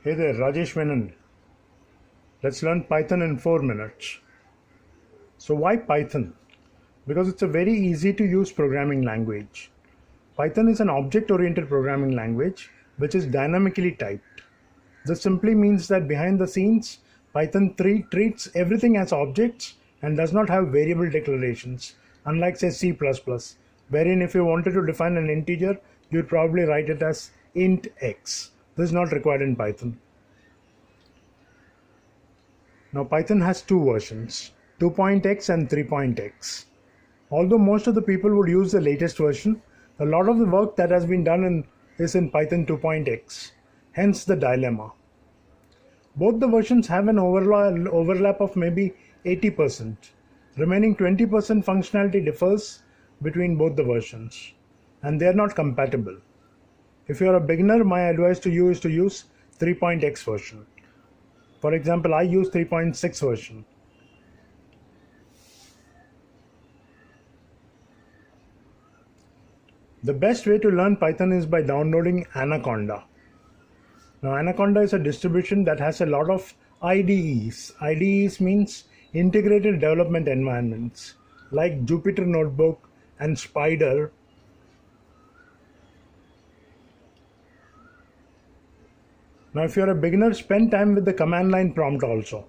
Hey there, Rajesh Menon. Let's learn Python in 4 minutes. So why Python? Because it's a very easy to use programming language. Python is an object-oriented programming language which is dynamically typed. This simply means that behind the scenes, Python 3 treats everything as objects and does not have variable declarations, unlike say C++, wherein if you wanted to define an integer, you'd probably write it as int x. This is not required in Python. Now Python has two versions, 2.x and 3.x. Although most of the people would use the latest version, a lot of the work that has been done is in Python 2.x, hence the dilemma. Both the versions have an overlap of maybe 80%. Remaining 20% functionality differs between both the versions, and they are not compatible. If you are a beginner, my advice to you is to use 3.x version. For example, I use 3.6 version. The best way to learn Python is by downloading Anaconda. Now, Anaconda is a distribution that has a lot of IDEs. IDEs means integrated development environments like Jupyter Notebook and Spyder. Now, if you're a beginner, spend time with the command line prompt also.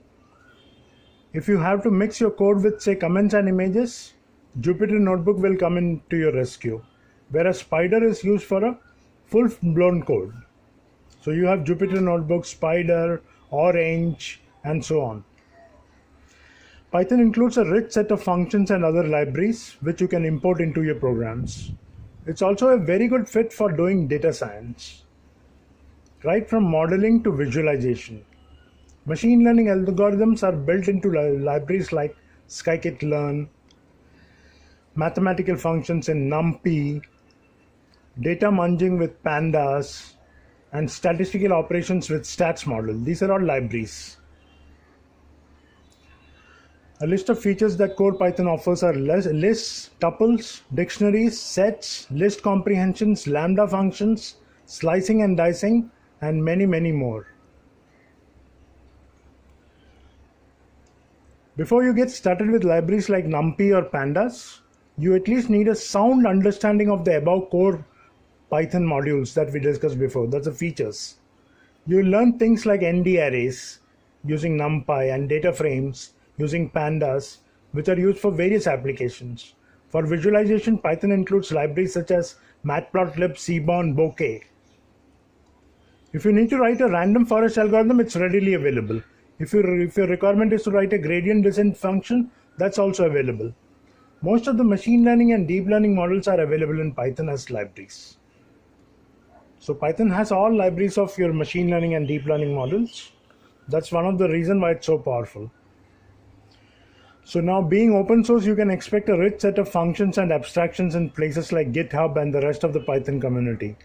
If you have to mix your code with, say, comments and images, Jupyter Notebook will come into your rescue, whereas Spyder is used for a full-blown code. So you have Jupyter Notebook, Spyder, Orange, and so on. Python includes a rich set of functions and other libraries which you can import into your programs. It's also a very good fit for doing data science, right from modeling to visualization. Machine learning algorithms are built into libraries like scikit-learn, mathematical functions in NumPy, data munging with pandas, and statistical operations with stats model. These are all libraries. A list of features that core Python offers are lists, tuples, dictionaries, sets, list comprehensions, lambda functions, slicing and dicing, and many, many more. Before you get started with libraries like NumPy or pandas, you at least need a sound understanding of the above core Python modules that we discussed before. That's the features. You will learn things like ND arrays using NumPy and data frames using pandas, which are used for various applications. For visualization, Python includes libraries such as matplotlib, seaborn, bokeh. If you need to write a random forest algorithm, it's readily available. If your requirement is to write a gradient descent function, that's also available. Most of the machine learning and deep learning models are available in Python as libraries. So Python has all libraries of your machine learning and deep learning models. That's one of the reasons why it's so powerful. So now, being open source, you can expect a rich set of functions and abstractions in places like GitHub and the rest of the Python community.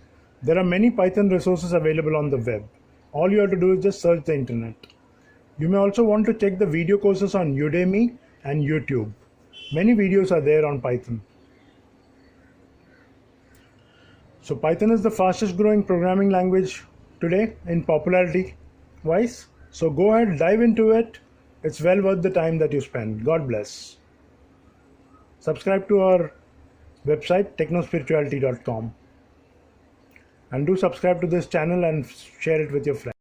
There are many Python resources available on the web. All you have to do is just search the internet. You may also want to check the video courses on Udemy and YouTube. Many videos are there on Python. So Python is the fastest growing programming language today in popularity wise. So go ahead, dive into it. It's well worth the time that you spend. God bless. Subscribe to our website, technospirituality.com. And do subscribe to this channel and share it with your friends.